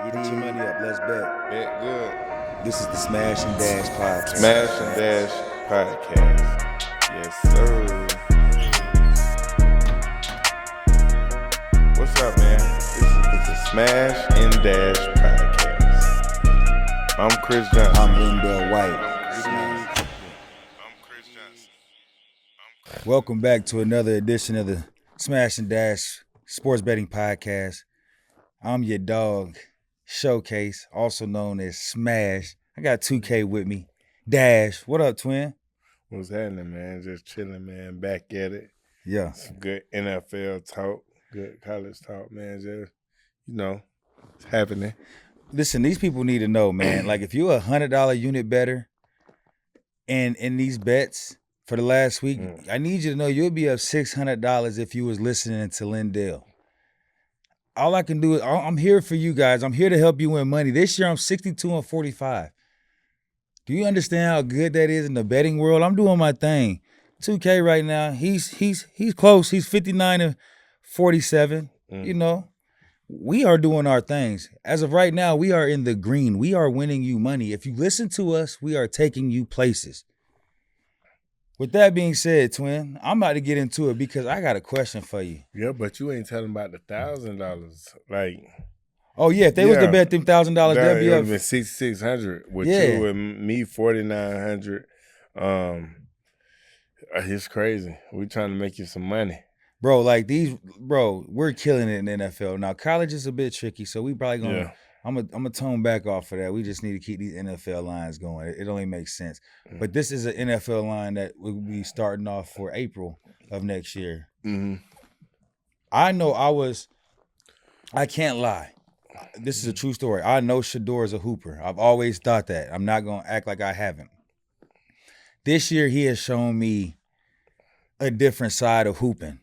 Get your money up. Let's bet. Bet good. This is the Smash and Dash podcast. Smash and Dash podcast. Yes, sir. What's up, man? This is the Smash and Dash podcast. I'm Chris Johnson. I'm LenDale White. Welcome back to another edition of the Smash and Dash sports betting podcast. I'm your dog, Showcase, also known as Smash. I got 2K with me. Dash, what up, twin? What's happening, man? Just chilling, man. Back at it. Yeah. Some good NFL talk, good college talk, man. Just, it's happening. Listen, these people need to know, man. Like, if you're $100 unit better and in these bets for the last week, I need you to know you'll be up $600 if you was listening to LenDale. All I can do is, I'm here for you guys. I'm here to help you win money. This year, I'm 62-45. Do you understand how good that is in the betting world? I'm doing my thing. 2K right now, he's close. He's 59-47. You know, we are doing our things. As of right now, we are in the green. We are winning you money. If you listen to us, we are taking you places. With that being said, twin, I'm about to get into it because I got a question for you. Yeah, but you ain't telling about the $1,000. Like, oh yeah, if they was to bet them $1,000, they'll be up. Been $6,600 with Yeah. you and me $4,900. It's crazy. We trying to make you some money, bro. Like we're killing it in the NFL. Now college is a bit tricky, so we probably gonna. Yeah. I'm gonna tone back off of that. We just need to keep these NFL lines going. It only makes sense. But this is an NFL line that will be starting off for April of next year. Mm-hmm. I know I can't lie. This is a true story. I know Shador is a hooper. I've always thought that. I'm not gonna act like I haven't. This year he has shown me a different side of hooping.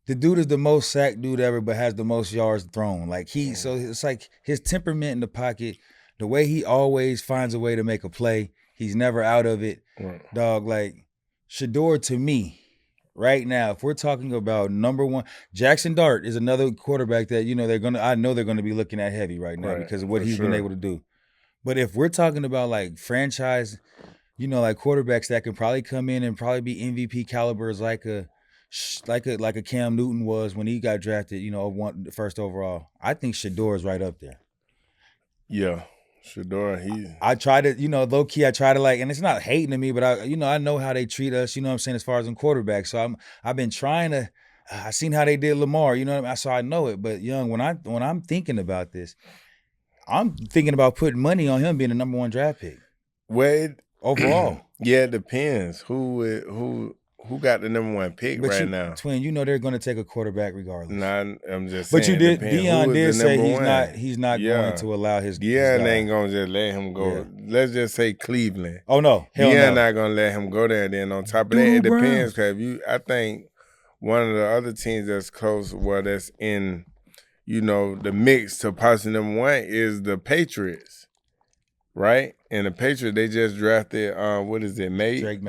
The dude is the most sacked dude ever, but has the most yards thrown. So it's like his temperament in the pocket, the way he always finds a way to make a play. He's never out of it. Right. Dog, like Shador to me, right now, if we're talking about number one, Jackson Dart is another quarterback that, I know they're gonna be looking at heavy right now because of what he's been able to do. But if we're talking about like franchise, like quarterbacks that can probably come in and probably be MVP calibers like a Cam Newton was when he got drafted, first overall. I think Shador is right up there. Yeah, Shador, I try to, low key, I try to and it's not hating to me, but I know how they treat us, you know what I'm saying, as far as in quarterbacks. So I've been trying to, I seen how they did Lamar, you know what I mean? So I know it. But when I'm thinking about this, I'm thinking about putting money on him being the number one draft pick. Well, overall. Yeah, it depends. Who got the number one pick now? Twin, they're going to take a quarterback regardless. Nah, I'm just saying. But Deion did say he's not going to allow his Deion ain't going to just let him go. Yeah. Let's just say Cleveland. Oh, no. Hell Deion no. not going to let him go there. Then on top of that, it depends. Because I think one of the other teams that's close, that's in, the mix to possibly number one is the Patriots. Right? And the Patriots, they just drafted,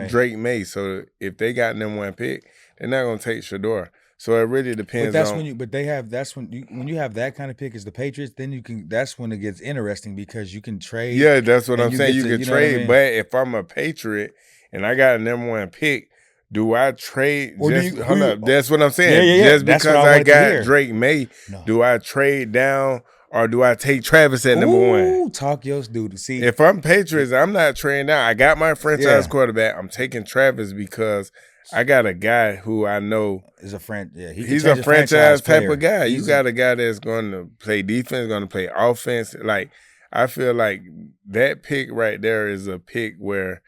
Drake May. So if they got number one pick, they're not going to take Shador. So it really depends when you have that kind of pick as the Patriots, then that's when it gets interesting because you can trade. Yeah, that's what I'm saying. You can trade. But if I'm a Patriot and I got a number one pick, do I trade? Hold up. That's what I'm saying. Yeah. Just because I got Drake May, do I trade down? Or do I take Travis at number one? Talk your dude. See, if I'm Patriots, I'm not trading down. I got my franchise quarterback. I'm taking Travis because I got a guy who I know is a friend. Yeah, he's a franchise type of guy. You got a guy that's going to play defense, going to play offense. Like I feel like that pick right there is a pick where,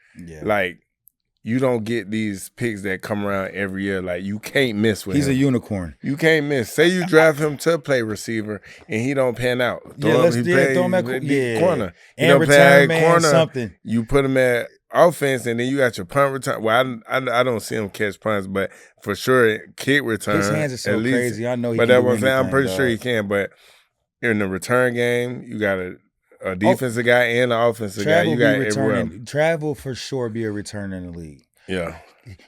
you don't get these picks that come around every year. Like, you can't miss with him. He's a unicorn. You can't miss. Say you draft him to play receiver and he don't pan out. Throw him at corner. He and don't return play man corner. Something. You put him at offense and then you got your punt return. Well, I don't see him catch punts, but for sure, kick return. His hands are so crazy. I know he but can that's do what I'm saying. I'm anything, pretty sure he can. But in the return game, you got a defensive guy and an offensive guy. You got everywhere. Travel for sure be a return in the league. Yeah.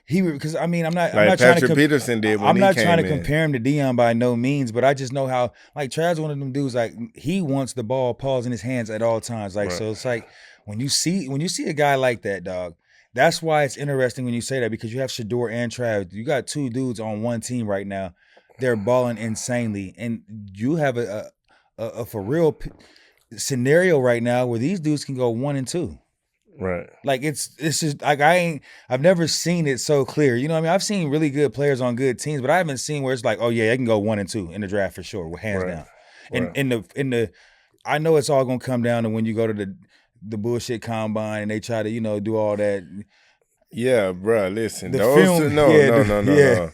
because I mean I'm not Like trying Patrick to Peterson did when I'm he not came trying to in. compare him to Deion by no means, but I just know how like Trav's one of them dudes like he wants the ball paused in his hands at all times. Like so it's like when you see a guy like that, dog, that's why it's interesting when you say that because you have Shador and Trav. You got two dudes on one team right now. They're balling insanely, and you have a for real scenario right now where these dudes can go 1-2. Right. Like it's just like I've never seen it so clear. You know what I mean? I've seen really good players on good teams, but I haven't seen where it's like, oh yeah, they can go 1-2 in the draft for sure, hands down. And in the I know it's all gonna come down to when you go to the bullshit combine and they try to, you know, do all that. Yeah, bro. Listen, The those film, two, no. yeah.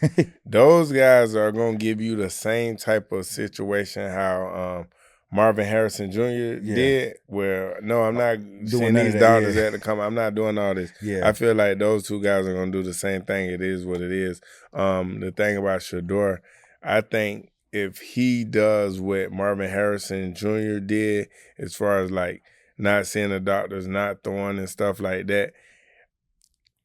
Those guys are gonna give you the same type of situation how Marvin Harrison Jr. did. Where no, I'm not seeing these daughters at the come. I'm not doing all this. Yeah. I feel like those two guys are gonna do the same thing. It is what it is. The thing about Shador, I think if he does what Marvin Harrison Jr. did, as far as like not seeing the doctors, not throwing and stuff like that.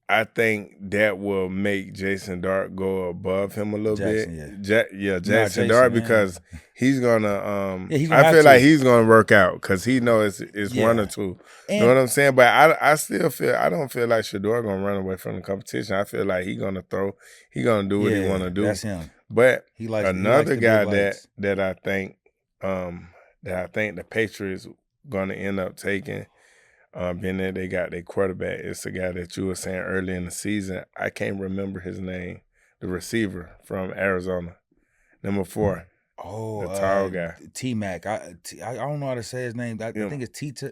I think that will make Jason Dart go above him a little bit. Jason Dart, because he's gonna. I feel like he's gonna work out because he knows it's 1 or 2. You know what I'm saying? But I still feel I don't feel like Shador gonna run away from the competition. I feel like he's gonna throw. He's gonna do what he want to do. That's him. But another guy that I think the Patriots gonna end up taking. Being that they got their quarterback, it's the guy that you were saying early in the season. I can't remember his name. The receiver from Arizona, number 4. Oh, the tall guy. T-Mac. I don't know how to say his name. I think it's Tita.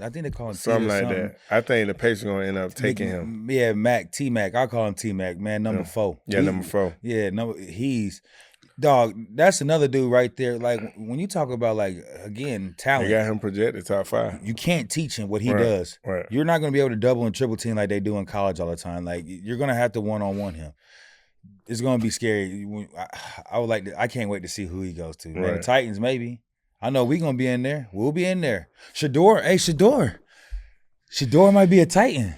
I think they call him something like that. I think the Patriots gonna end up taking him. Yeah, T-Mac. I call him T-Mac. Man, number 4. Yeah, number 4. Yeah, he's. Dog, that's another dude right there. Like when you talk about like again talent, they got him projected top 5. You can't teach him what he does. Right. You're not going to be able to double and triple team like they do in college all the time. Like you're going to have to 1-on-1 him. It's going to be scary. I can't wait to see who he goes to. Right. Man, the Titans maybe. I know we're going to be in there. We'll be in there. Shador might be a Titan.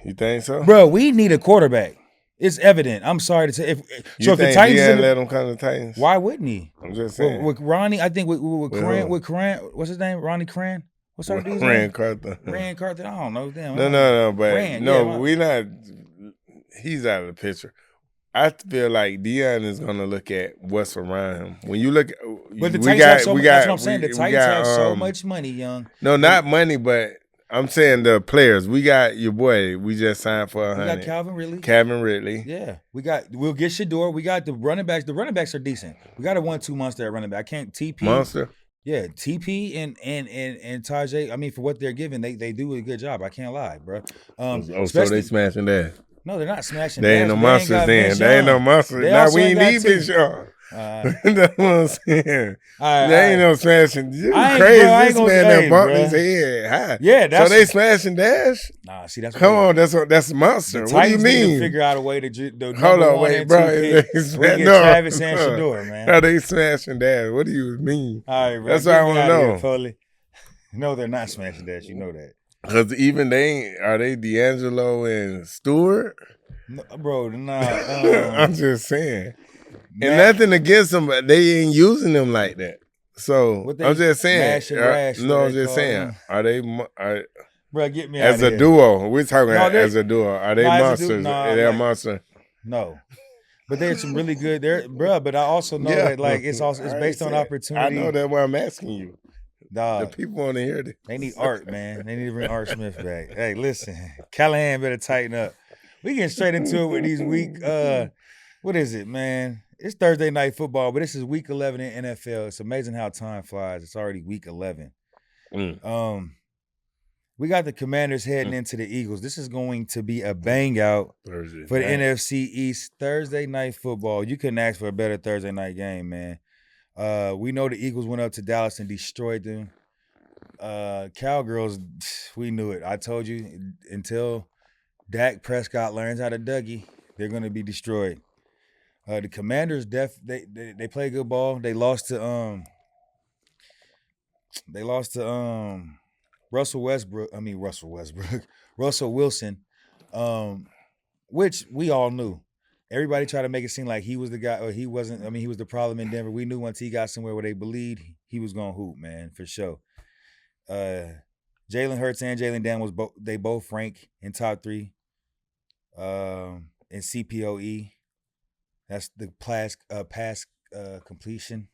You think so, bro? We need a quarterback. It's evident. I'm sorry to say. If the Titans let him come to the Titans, why wouldn't he? I'm just saying. With Ronnie, I think with Cran, what's his name? Ronnie Cran. What's our dude's name? Rand Carter. Rand Carter. I don't know. Damn. No. But we not. He's out of the picture. I feel like Deion is gonna look at what's around him. When you look, but the Titans have so much. That's what I'm saying. The Titans have so much money, young. No, not money, but. I'm saying the players. We got your boy. We just signed for 100. We got Calvin Ridley. Yeah. We'll get Shador. We got the running backs. The running backs are decent. We got a 1-2 monster at running back. I can't TP. Monster? Yeah. TP and Tajay. I mean, for what they're giving, they do a good job. I can't lie, bro. So they smashing that. No, they're not smashing. They ain't no monsters then. They ain't no monsters. Now we ain't need Big Sean. That's what I'm saying. They ain't no smashing. You crazy. This man that bumped his head high. Yeah, so they smashing Dash? Nah, see, that's come on. That's a monster. What do you mean? Need to figure out a way to hold on, wait, bro. Travis and Shador, man. No, they smashing Dash. What do you mean? All right, bro. That's what I want to know. Foley. No, they're not smashing Dash. You know that. Because even are they D'Angelo and Stewart? No, bro, nah. I'm just saying. And nothing against them, but they ain't using them like that. So I'm just saying. No, I'm just saying. Are they? Bro, get me as out of a duo. We're talking as a duo. Are they monsters? They're monsters. No, but there's some really good there, bro. But I also know that like it's based on opportunity. I know that's why I'm asking you. Dog, the people want to hear this. They need Art, man. They need to bring Art Smith back. Hey, listen, Callahan better tighten up. We getting straight into it with these week. What is it, man? It's Thursday night football, but this is week 11 in NFL. It's amazing how time flies. It's already week 11. We got the Commanders heading into the Eagles. This is going to be a bang out for the NFC East. Thursday night football. You couldn't ask for a better Thursday night game, man. We know the Eagles went up to Dallas and destroyed them. Cowgirls, we knew it. I told you, until Dak Prescott learns how to Dougie, they're going to be destroyed. The Commanders, they play good ball. They lost to Russell Wilson. which we all knew. Everybody tried to make it seem like he was the guy, or he wasn't. I mean, he was the problem in Denver. We knew once he got somewhere where they believed, he was gonna hoop, man, for sure. Jalen Hurts and Jalen Daniels, they both rank in top 3 in CPOE. That's the pass completion.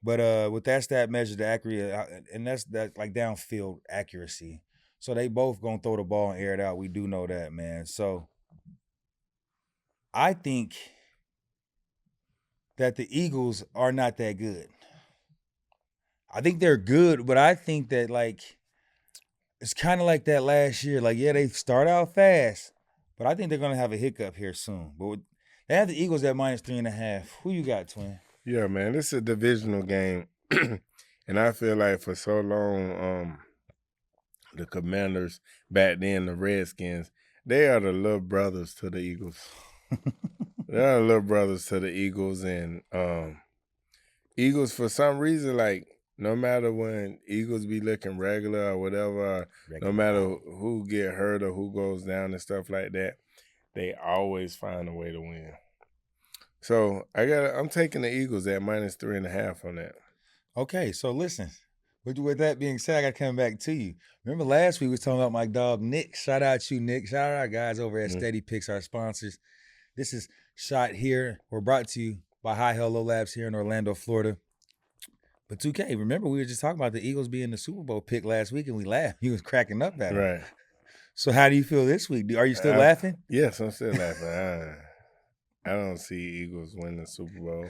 But with that stat measure, the accuracy, and that's like downfield accuracy. So they both gonna throw the ball and air it out. We do know that, man. So I think that the Eagles are not that good. I think they're good, but I think that like it's kind of like that last year. Like, yeah, they start out fast, but I think they're gonna have a hiccup here soon. But they have the Eagles at -3.5. Who you got, Twin? Yeah, man, this is a divisional game, and I feel like for so long, the Commanders back then, the Redskins, they are the little brothers to the Eagles. They are the little brothers to the Eagles, and Eagles for some reason, like no matter when Eagles be looking regular or whatever, no matter who get hurt or who goes down and stuff like that, they always find a way to win. So I'm taking the Eagles at -3.5 on that. Okay, so listen. With that being said, I got to come back to you. Remember last week we was talking about my dog Nick. Shout out you, Nick. Shout out our guys over at SteadyPicks, our sponsors. This is Shot Here. We're brought to you by High Hello Labs here in Orlando, Florida. But 2K, remember we were just talking about the Eagles being the Super Bowl pick last week, and we laughed. He was cracking up at him. Right. So how do you feel this week? Are you still laughing? Yes, I'm still laughing. I don't see Eagles win the Super Bowl.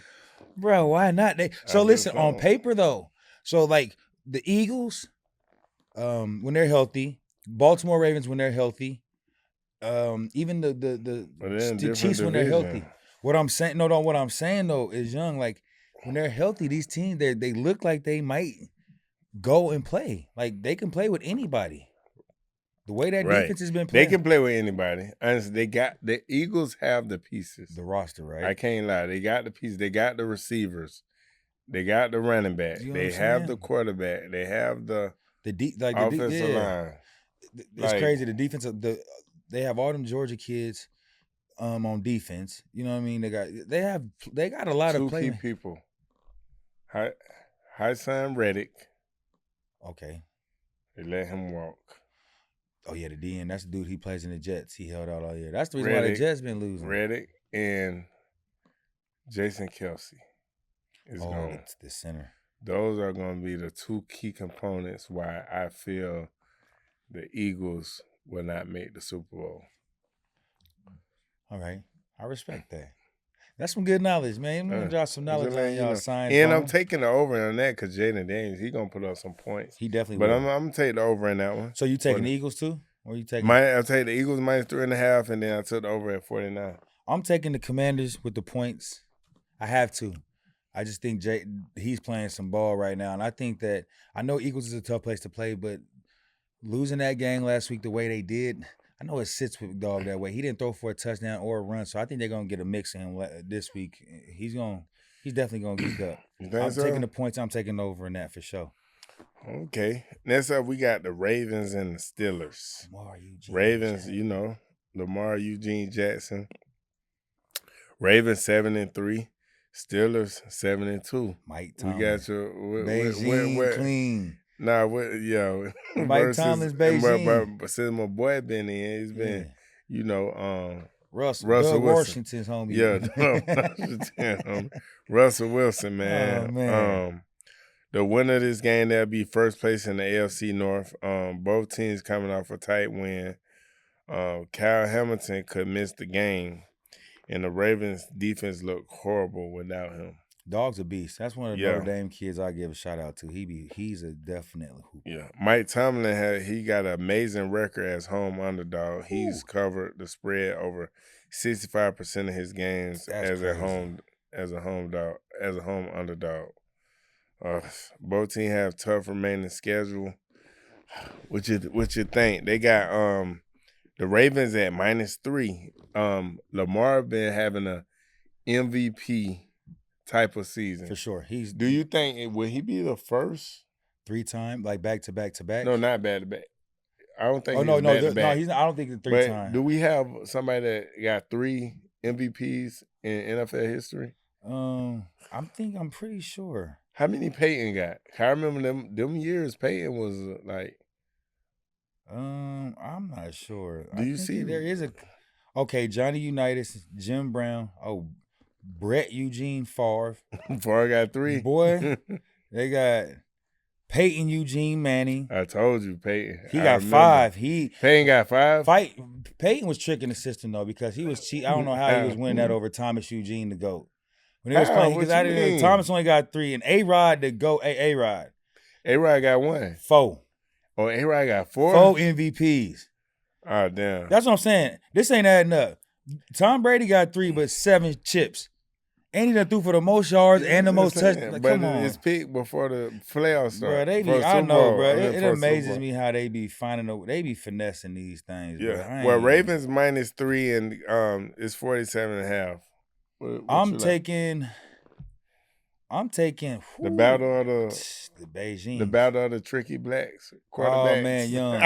Bro, why not? So listen, on paper though, so like the Eagles, when they're healthy, Baltimore Ravens when they're healthy, even the Chiefs when they're healthy. What I'm saying though is young. Like when they're healthy, these teams they look like they might go and play. Like they can play with anybody. The way that defense has been playing. They can play with anybody. Honestly, the Eagles have the pieces. The roster, right? I can't lie. They got the pieces. They got the receivers. They got the running back. They have the quarterback. They have the offensive line. It's crazy. The defense, they have all them Georgia kids on defense. You know what I mean? They got a lot of key people. Hassan Reddick. Okay. They let him walk. Oh, yeah, the DN. That's the dude he plays in the Jets. He held out all year. That's the reason why the Jets been losing. Reddick and Jason Kelsey is gone. It's the center. Those are going to be the 2 key components why I feel the Eagles will not make the Super Bowl. All right. I respect that. That's some good knowledge, man. I'm going to drop some knowledge on y'all signs. And I'm taking the over on that because Jaden Daniels, he's going to put up some points. He definitely will. But I'm going to take the over in that one. So you taking the Eagles too? Or you taking? I'll take the Eagles -3.5, and then I took the over at 49. I'm taking the Commanders with the points. I have to. I just think he's playing some ball right now. And I think that I know Eagles is a tough place to play, but losing that game last week the way they did, I know it sits with Dog that way. He didn't throw for a touchdown or a run, so I think they're gonna get a mix in him this week. He's definitely gonna geek up. I'm taking the points. I'm taking over in that for sure. Okay. Next up, we got the Ravens and the Steelers. Ravens, Lamar Eugene Jackson. Ravens 7-3. Steelers 7-2. Mike Tomlin. We got your Beijing clean. Nah, Mike Tomlin's Beijing. But since my boy been in, he's been, Russell Washington's homie. Yeah, Russell Wilson, man. Oh, man. The winner of this game, they'll be first place in the AFC North. Both teams coming off a tight win. Kyle Hamilton could miss the game, and the Ravens defense looked horrible without him. Dog's a beast. That's one of the Notre Dame kids I give a shout out to. He's a definite hooper. Yeah, Mike Tomlin he got an amazing record as home underdog. He's covered the spread over 65% of his games as a home underdog. Both teams have tough remaining schedule. What you think? They got the Ravens at -3. Lamar been having a MVP type of season. For sure. Do you think will he be the first 3-time, like back to back to back? No, not back to back. I don't think. No, back-to-back. he's not. I don't think it's 3 But times. do we have somebody that got 3 MVPs in NFL history? I'm pretty sure. How many Peyton got? I remember them years. Peyton was like. I'm not sure. Do you see there is a? Okay, Johnny Unitas, Jim Brown. Oh, Brett Eugene Favre. Favre got 3. Boy, they got Peyton Eugene Manning. I told you, Peyton. He got 5. Peyton got 5. Peyton was tricking the system though because he was cheap. I don't know how he was winning that over Thomas Eugene the GOAT. When he was playing, because Thomas only got 3, and A-Rod the GOAT. A-Rod. A-Rod got 1. 4. Oh, A-Rod got 4? 4 MVPs. Oh, damn. That's what I'm saying. This ain't adding up. Tom Brady got 3, but 7 chips. And he done threw for the most yards and the most touchdowns. Like, come on. It's peak before the playoffs start. Bro, I know, bro. It amazes me how they be they be finessing these things. Yeah. Well, Ravens -3 and it's 47.5. I'm taking the battle of the Beijing. The battle of the tricky blacks quarterbacks. Oh man, young.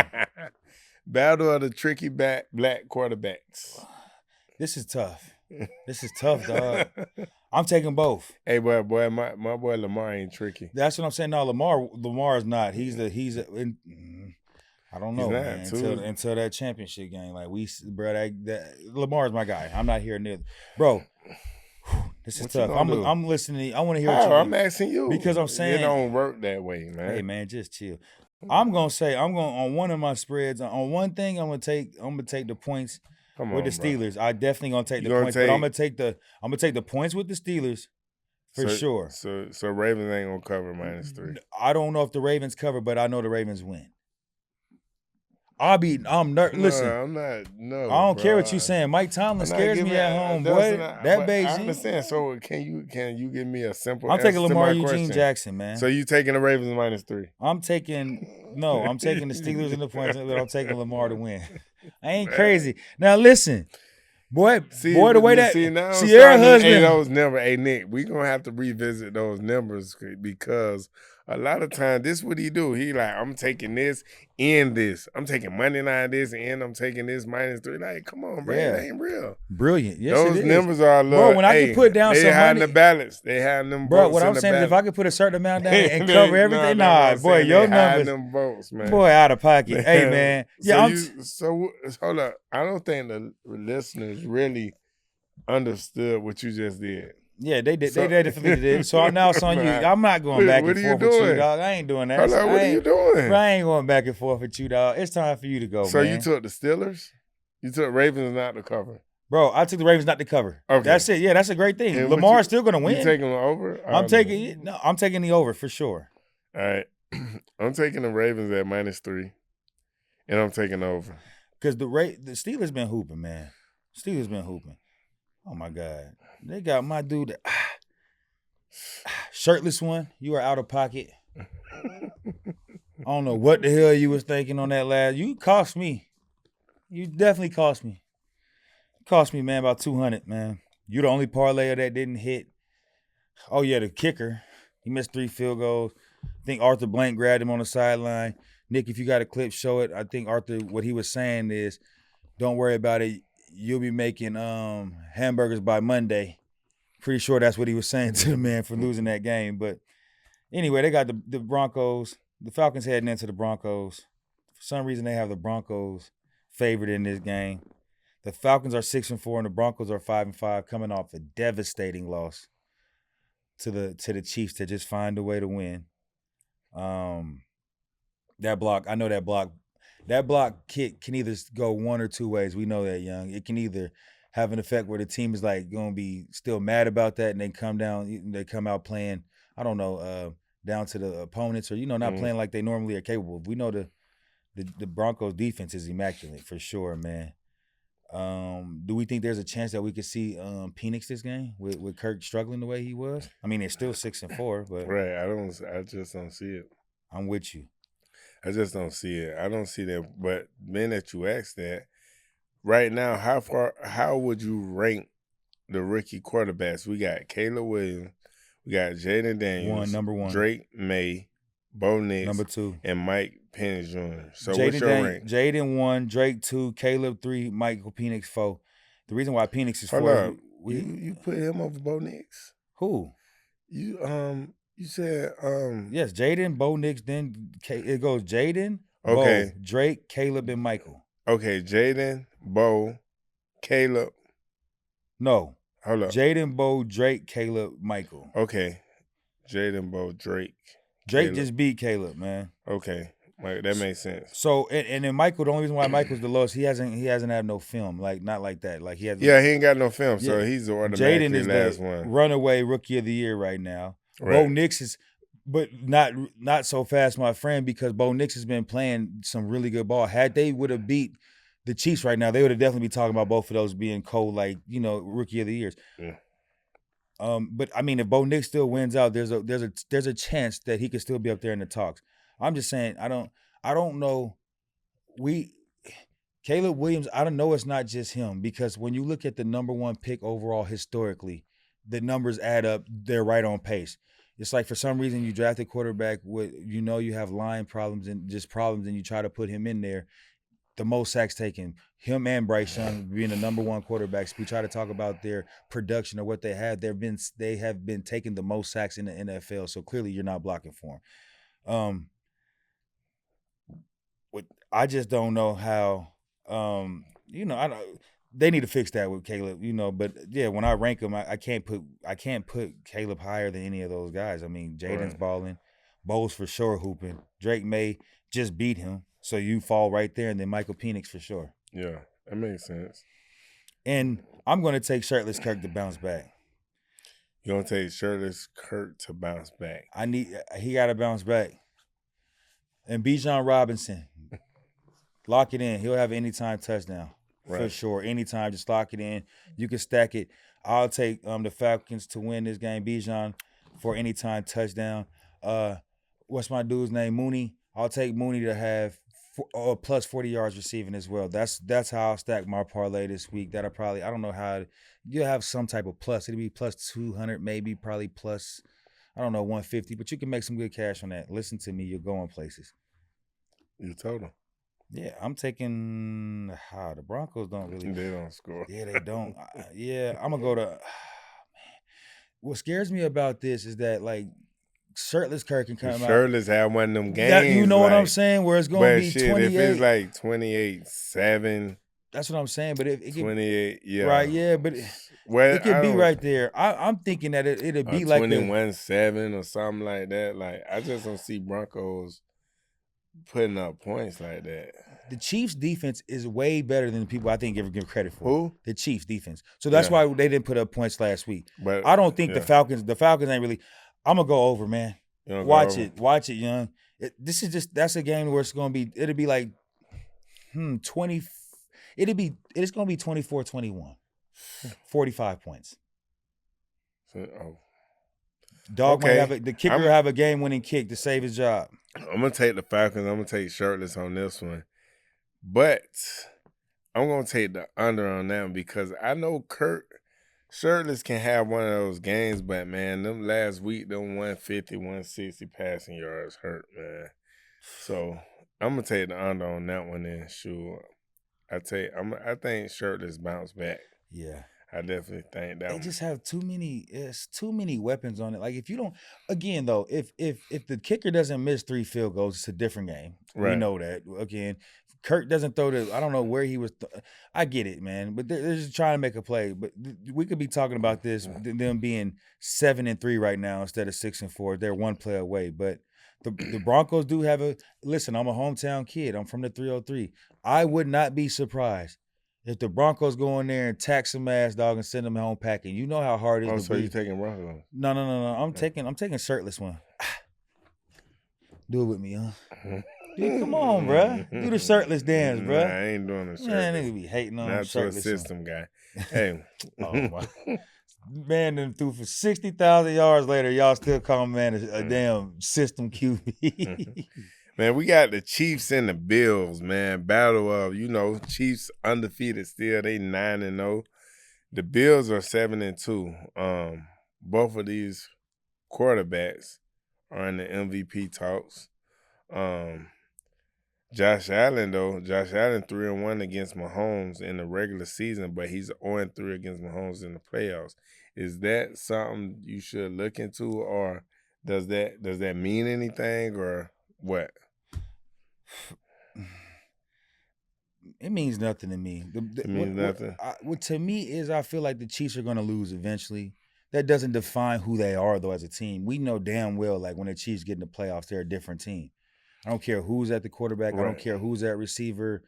Battle of the tricky black quarterbacks. This is tough. This is tough, dog. I'm taking both. Hey, boy, my boy Lamar ain't tricky. That's what I'm saying. No, Lamar is not. I don't know, man. Until that championship game, like Lamar's my guy. I'm not here near, bro. This is tough. I'm listening. I want to hear what I'm asking you because I'm saying it don't work that way, man. Hey, man, just chill. I'm gonna on one of my spreads on one thing. I'm gonna take the points with the Steelers. Bro. I definitely gonna take the points, but I'm gonna take the points with the Steelers for sure. So Ravens ain't gonna cover -3. I don't know if the Ravens cover, but I know the Ravens win. Listen. I'm not. No, I don't care what you're saying. Mike Tomlin scares me at home, boy. That Beijing. I understand. So can you give me a simple? I'm taking Lamar Eugene question? Jackson, man. So you taking the Ravens -3? I'm taking the Steelers in the points, but I'm taking Lamar to win. I ain't crazy. Now listen, boy, the way that Sierra husband. Those numbers, hey Nick, we gonna have to revisit those numbers because a lot of times this what he do. He like, I'm taking this and this. I'm taking money line this and I'm taking this -3. Like, come on, bro. It ain't real. Brilliant. Yes, those numbers are low. Bro, when I can put down some money. They had the balance. They had them bro, votes. What I'm saying is if I could put a certain amount down and cover everything, boy, your numbers. Them votes, man. Boy, out of pocket. Hey, man. Yeah, so hold up. I don't think the listeners really understood what you just did. Yeah, they did. They definitely did. So now it's on you. I'm not going back and forth with you, dog. I ain't doing that. Hold on, what are you doing? Bro, I ain't going back and forth with you, dog. It's time for you to go, so man. You took the Steelers? You took Ravens not to cover? Bro, I took the Ravens not to cover. Okay. That's it. Yeah, that's a great thing. And Lamar's still going to win. You taking the over? I'm taking the over for sure. All right. I'm taking the Ravens at -3, and I'm taking the over. Because the Steelers been hooping, man. Steelers been hooping. Oh, my God. They got my dude – shirtless one, you are out of pocket. I don't know what the hell you was thinking on that last. You cost me. You definitely cost me. Cost me, man, about $200, man. You the only parlayer that didn't hit. Oh yeah, the kicker. He missed 3 field goals. I think Arthur Blank grabbed him on the sideline. Nick, if you got a clip, show it. I think Arthur, what he was saying is, don't worry about it. You'll be making hamburgers by Monday. Pretty sure that's what he was saying to the man for losing that game. But anyway, they got the Broncos. The Falcons heading into the Broncos. For some reason, they have the Broncos favored in this game. The Falcons are 6-4, and the Broncos are 5-5, coming off a devastating loss to the Chiefs to just find a way to win. That block kick can either go one or two ways. We know that, Young. It can either have an effect where the team is like going to be still mad about that and they come out playing, I don't know, down to the opponents or, not playing like they normally are capable. We know the Broncos defense is immaculate for sure, man. Do we think there's a chance that we could see Penix this game with Kirk struggling the way he was? I mean, it's still 6-4, but right. I just don't see it. I'm with you. I just don't see it. I don't see that. But being that you asked that, right now, how would you rank the rookie quarterbacks? We got Caleb Williams, we got Jaden Daniels, number one, Drake May, Bo Nix, number 2, and Mike Penix Jr. So what's your rank? Jaden 1, Drake 2, Caleb 3, Michael Penix 4. The reason why Penix is 4. Hold up. You put him over Bo Nix? Who? You said yes, Jaden, Bo Nix, then it goes Jaden, okay. Bo, Drake, Caleb, and Michael. Okay, Jaden, Bo, Caleb. No. Hold up. Jaden, Bo, Drake, Caleb, Michael. Okay. Jaden, Bo, Drake. Drake Caleb. just beat Caleb, man. Okay. That makes sense. So and then Michael, the only reason why Michael's the lowest, he hasn't had no film, like not like that. Like he has. Yeah, he ain't got no film, so he's automatically Jaden is last the one. runaway rookie of the year right now. Right. Bo Nix is, but not so fast, my friend, because Bo Nix has been playing some really good ball. Had they would have beat the Chiefs right now, they would have definitely be talking about both of those being like rookie of the years. Yeah. But I mean, if Bo Nix still wins out, there's a chance that he could still be up there in the talks. I'm just saying, I don't know. Caleb Williams, I don't know. It's not just him, because when you look at the number 1 pick overall historically, the numbers add up. They're right on pace. It's like for some reason you draft a quarterback with you have line problems and just problems, and you try to put him in there. The most sacks taken, him and Bryce Young being the number 1 quarterbacks. We try to talk about their production or what they have. They have been taking the most sacks in the NFL. So clearly you're not blocking for him. I just don't know how. They need to fix that with Caleb. But yeah, when I rank them, I can't put Caleb higher than any of those guys. I mean, Jaden's balling, Bo's for sure hooping. Drake May just beat him. So you fall right there, and then Michael Penix for sure. Yeah, that makes sense. And I'm going to take Shirtless Kirk to bounce back. You're going to take Shirtless Kirk to bounce back? He got to bounce back. And Bijan Robinson, lock it in. He'll have an anytime touchdown for sure. Anytime, just lock it in. You can stack it. I'll take the Falcons to win this game. Bijan for anytime touchdown. What's my dude's name? Mooney. I'll take Mooney to have plus 40 yards receiving as well. That's how I'll stack my parlay this week. I don't know how you'll have some type of plus. It'll be plus 200, maybe probably plus, I don't know, 150, but you can make some good cash on that. Listen to me, you're going places. You told them. Yeah, I'm taking the Broncos don't really. They don't score. Yeah, they don't. I'm gonna go to. Man, what scares me about this is that Shirtless Kirk can come out. Shirtless had one of them games. What I'm saying? Where it's going to be 28. If it's like 28-7. That's what I'm saying. But it 28, yeah. Right, yeah. But it could be right there. I'm thinking that it'll be like 21-7 or something like that. I just don't see Broncos putting up points like that. The Chiefs' defense is way better than the people I think ever give credit for. Who? The Chiefs' defense. So that's why they didn't put up points last week. But I don't think the Falcons ain't really. I'm gonna go over, man. Watch it, young. That's a game where it's gonna be. It'll be like 20. It's gonna be 24-21, 45 points. Dog might have the kicker will have a game-winning kick to save his job. I'm gonna take the Falcons. I'm gonna take Shirtless on this one, but I'm gonna take the under on that one because I know Shirtless can have one of those games, but man, them last week, them 150, 160 passing yards hurt, man. So I'm gonna take the under on that one then. Sure, I think Shirtless bounce back. Yeah, I definitely think that. They just have too many weapons on it. Like if you don't, again though, if the kicker doesn't miss 3 field goals, it's a different game. Right. We know that. Again, Kirk doesn't throw I don't know where he was. I get it, man. But they're just trying to make a play. But we could be talking about this, them being 7-3 right now instead of 6-4. They're one play away. But the Broncos do have listen, I'm a hometown kid. I'm from the 303. I would not be surprised if the Broncos go in there and tax some ass, dog, and send them home packing. You know how hard it is to so you're taking Broncos? No. I'm taking Shirtless one. Do it with me, huh? Dude, come on, bro. Do the shirtless dance, bro. Nah, I ain't doing the shirtless. Man, nigga be hating on not shirtless. Not system guy. Hey. Oh, my. Man, them threw for 60,000 yards later. Y'all still call man a damn system QB. Man, we got the Chiefs and the Bills, man. Battle of, Chiefs undefeated still. They 9-0. The Bills are 7-2. Both of these quarterbacks are in the MVP talks. Josh Allen 3-1 against Mahomes in the regular season, but he's 0-3 against Mahomes in the playoffs. Is that something you should look into, or does that mean anything, or what? It means nothing to me. It means nothing. What to me is, I feel like the Chiefs are going to lose eventually. That doesn't define who they are, though, as a team. We know damn well, like, when the Chiefs get in the playoffs, they're a different team. I don't care who's at the quarterback. Right. I don't care who's at receiver.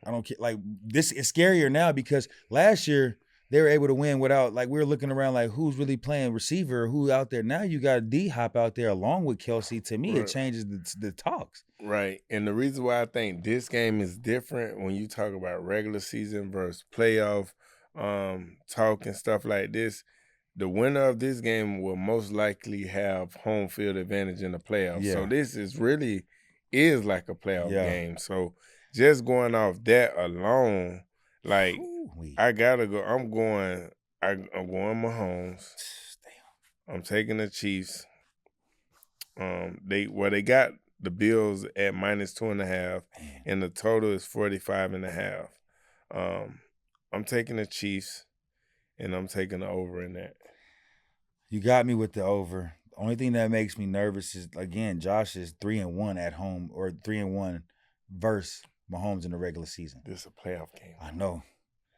I don't care. Like, this is scarier now because last year they were able to win without, like, we were looking around like who's really playing receiver or who out there. Now you got D-Hop out there along with Kelsey. To me, it changes the talks. Right. And the reason why I think this game is different when you talk about regular season versus playoff talk and stuff like this, the winner of this game will most likely have home field advantage in the playoffs. Yeah. So this is like a playoff game. So just going off that alone, like, I gotta go. I'm going Mahomes. I'm taking the Chiefs. They got the Bills at -2.5, and the total is 45.5. I'm taking the Chiefs, and I'm taking the over in that. You got me with the over. The only thing that makes me nervous is, again, Josh is 3-1 at home, or 3-1 versus Mahomes in the regular season. This is a playoff game. I know.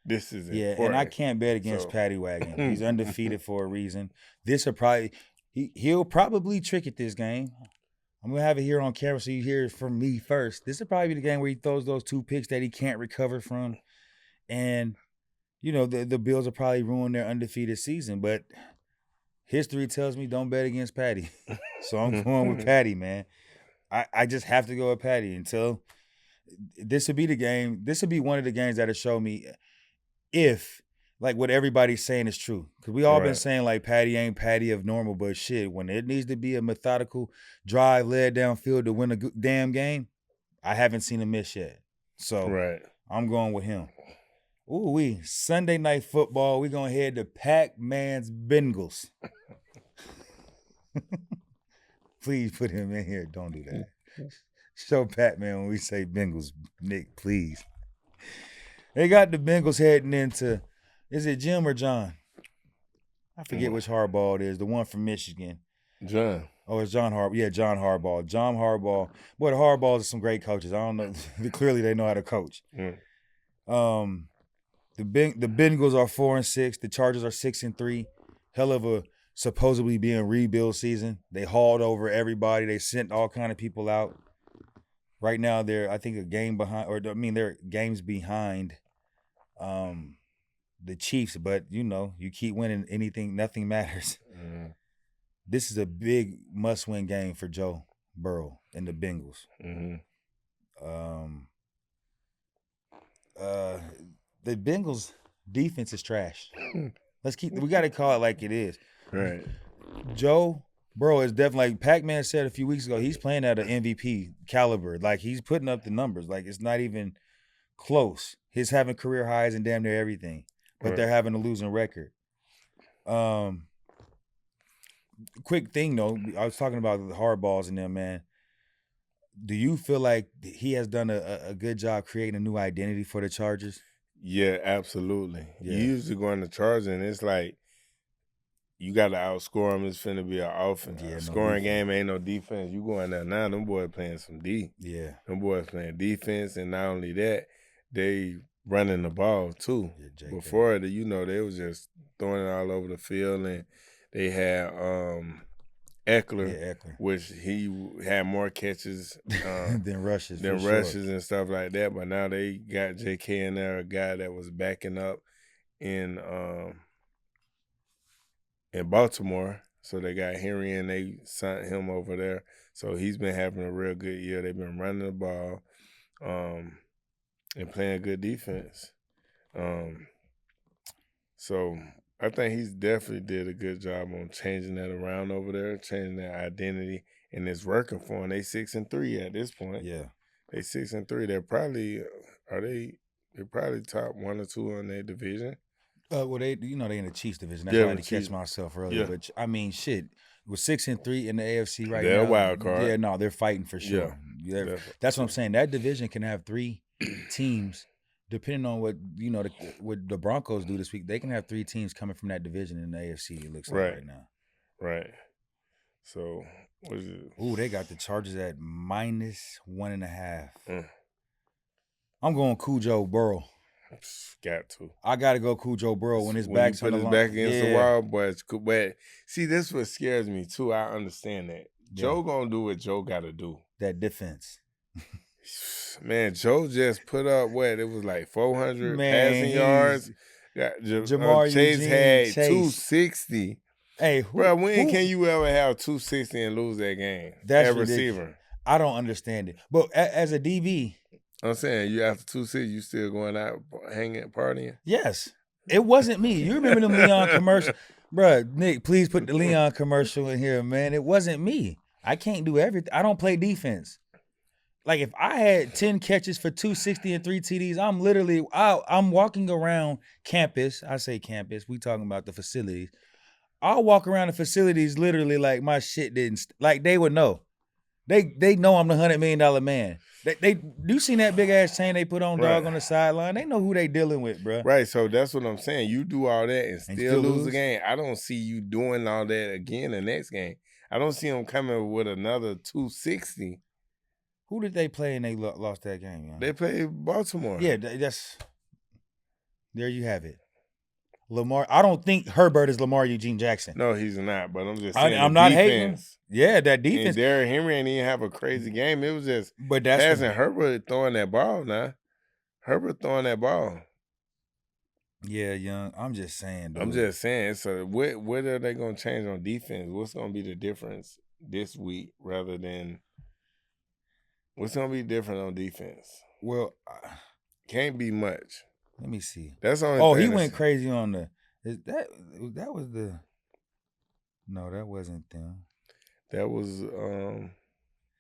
This is important. And I can't bet against Patty Wagon. He's undefeated for a reason. He'll probably trick it this game. I'm gonna have it here on camera so you hear it from me first. This will probably be the game where he throws those 2 picks that he can't recover from, and the Bills will probably ruin their undefeated season. But history tells me don't bet against Patty, so I'm going with Patty, man. I just have to go with Patty until this will be the game. This will be one of the games that'll show me if, like, what everybody's saying is true. Because we all been saying, like, Patty ain't Patty of normal, but shit, when it needs to be a methodical drive led downfield to win a damn game, I haven't seen him miss yet. So I'm going with him. Ooh, Sunday Night Football. We're going to head to Pac-Man's Bengals. Please put him in here. Don't do that. Show Pac-Man when we say Bengals, Nick, please. They got the Bengals heading into, is it Jim or John? I forget which Harbaugh it is, the one from Michigan. John. Oh, it's John Harbaugh. Yeah, John Harbaugh. John Harbaugh. Boy, the Harbaughs are some great coaches. I don't know. Clearly, they know how to coach. The Bengals are 4-6. The Chargers are 6-3. Hell of a supposedly being rebuild season. They hauled over everybody. They sent all kind of people out. Right now, they're, I think, a game behind, they're games behind the Chiefs. But, you keep winning nothing matters. This is a big must-win game for Joe Burrow and the Bengals. The Bengals defense is trash. We got to call it like it is. Right. Joe Burrow is definitely, like Pac-Man said a few weeks ago, he's playing at an MVP caliber. Like, he's putting up the numbers. Like, it's not even close. He's having career highs and damn near everything. But they're having a losing record. Quick thing, though. I was talking about the Hardballs and them, man. Do you feel like he has done a good job creating a new identity for the Chargers? Yeah, absolutely. Yeah. You usually go in the Chargers, and it's like, you got to outscore them. It's finna be an offense. Yeah, scoring game ain't no defense. You go in there now, them boys playing some D. Yeah. Them boys playing defense, and not only that, they running the ball too. Yeah, before, they was just throwing it all over the field, and they had Eckler, which he had more catches than rushes and stuff like that. But now they got J.K. in there, a guy that was backing up in Baltimore. So they got Henry, and they sent him over there. So he's been having a real good year. They've been running the ball and playing good defense. So I think he's definitely did a good job on changing that around over there, changing that identity, and it's working for them. They 6-3 at this point. Yeah, they 6-3. They're probably top 1 or 2 in their division. Well, they in the Chiefs division. That's why I had to catch myself earlier. Yeah. But I mean, shit, with 6-3 in the AFC right they're now. They're wild card. Yeah, no, they're fighting for sure. Yeah, that's what I'm saying. That division can have 3 teams, depending on what what the Broncos do this week. They can have 3 teams coming from that division in the AFC. It looks like right now. Right. So what is it? Ooh, they got the Chargers at -1.5. I'm going Cujo Burrow. Got to. I gotta go Cujo Burrow when his back's on the line. Back against the wall, but see, this what scares me too. I understand that. Yeah. Joe gonna do what Joe gotta do. That defense. Man, Joe just put up what? It was like 400 passing yards. Jamar Chase had Chase. 260. Hey, bro, when can you ever have 260 and lose that game? That's receiver. I don't understand it. But as a DB, I'm saying you after 260, you still going out hanging, partying? Yes. It wasn't me. You remember them Leon commercial? Bruh, Nick, please put the Leon commercial in here, man. It wasn't me. I can't do everything. I don't play defense. Like, if I had 10 catches for 260 and 3 TDs, I'm walking around campus. I say campus. We talking about the facilities. I'll walk around the facilities literally like my shit didn't, like they would know. They know I'm the $100 million man. You seen that big ass chain they put on dog on the sideline? They know who they dealing with, bro. Right, so that's what I'm saying. You do all that and still lose the game. I don't see you doing all that again the next game. I don't see them coming with another 260. Who did they play and they lost that game? Man? They played Baltimore. Yeah, there you have it. Lamar. I don't think Herbert is Lamar Eugene Jackson. No, he's not. But I'm just saying, I'm not hating. Yeah, that defense. And Derrick Henry didn't even have a crazy game. It was just passing. Herbert throwing that ball now. Herbert throwing that ball. Yeah, young. I'm just saying, dude. I'm just saying. So what are they going to change on defense? What's going to be the difference this week rather than what's going to be different on defense? Well, can't be much. Let me see. That's only. He went crazy on that was the. No, that wasn't them. That was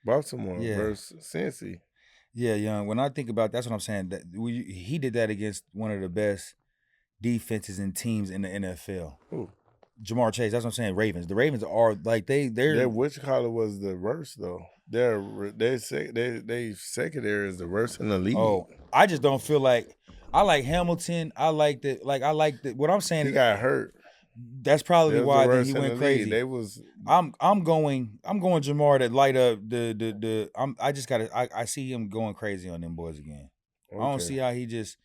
Baltimore versus Cincy. Yeah, young. When I think about that's what I'm saying. That he did that against one of the best defenses and teams in the NFL. Who? Jamar Chase. That's what I'm saying. Ravens. The Ravens are like they're which color was the worst though? They secondary is the worst in the league. Oh, I just don't feel like. I like Hamilton. I like that. What I'm saying. He got hurt. That's probably why he went crazy. They was. I'm going Jamar to light up the. I see him going crazy on them boys again. Okay. I don't see how he just.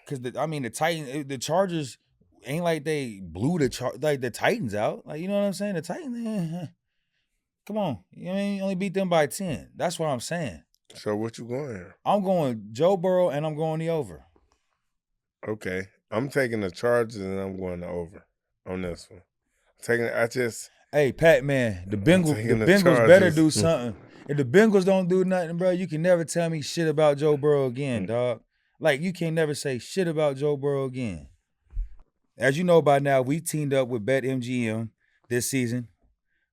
Because the Chargers ain't like they blew the Titans out. Like, you know what I'm saying? The Titans. Come on, you only beat them by 10. That's what I'm saying. So what you going here? I'm going Joe Burrow and I'm going the over. Okay. I'm taking the Chargers and I'm going the over on this one. Hey, Pat, man, the Bengals better do something. If the Bengals don't do nothing, bro, you can never tell me shit about Joe Burrow again, dog. Like, you can never say shit about Joe Burrow again. As you know by now, we teamed up with BetMGM this season.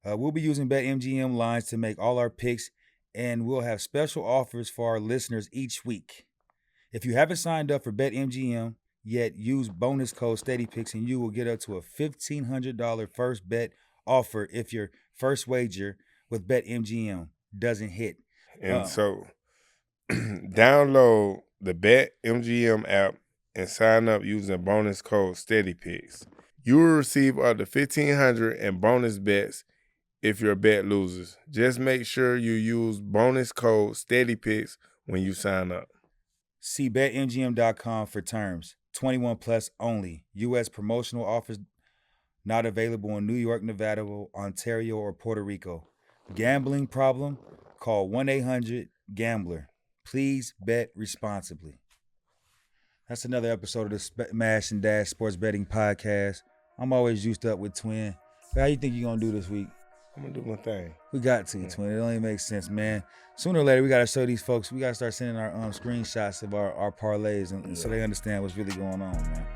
We'll be using BetMGM lines to make all our picks, and we'll have special offers for our listeners each week. If you haven't signed up for BetMGM yet, use bonus code SteadyPicks, and you will get up to a $1,500 first bet offer if your first wager with BetMGM doesn't hit. And so, download the BetMGM app and sign up using bonus code SteadyPicks. You will receive up to $1,500 in bonus bets if your bet loses. Just make sure you use bonus code SteadyPicks when you sign up. See BetMGM.com for terms. 21 plus only. U.S. promotional offers not available in New York, Nevada, Ontario, or Puerto Rico. Gambling problem? Call 1-800-GAMBLER. Please bet responsibly. That's another episode of the Smash and Dash Sports Betting Podcast. I'm always juiced up with Twin. How you think you're going to do this week? I'm going to do my thing. We got to, Twin. It only makes sense, man. Sooner or later, we got to show these folks. We got to start sending our screenshots of our parlays and so they understand what's really going on, man.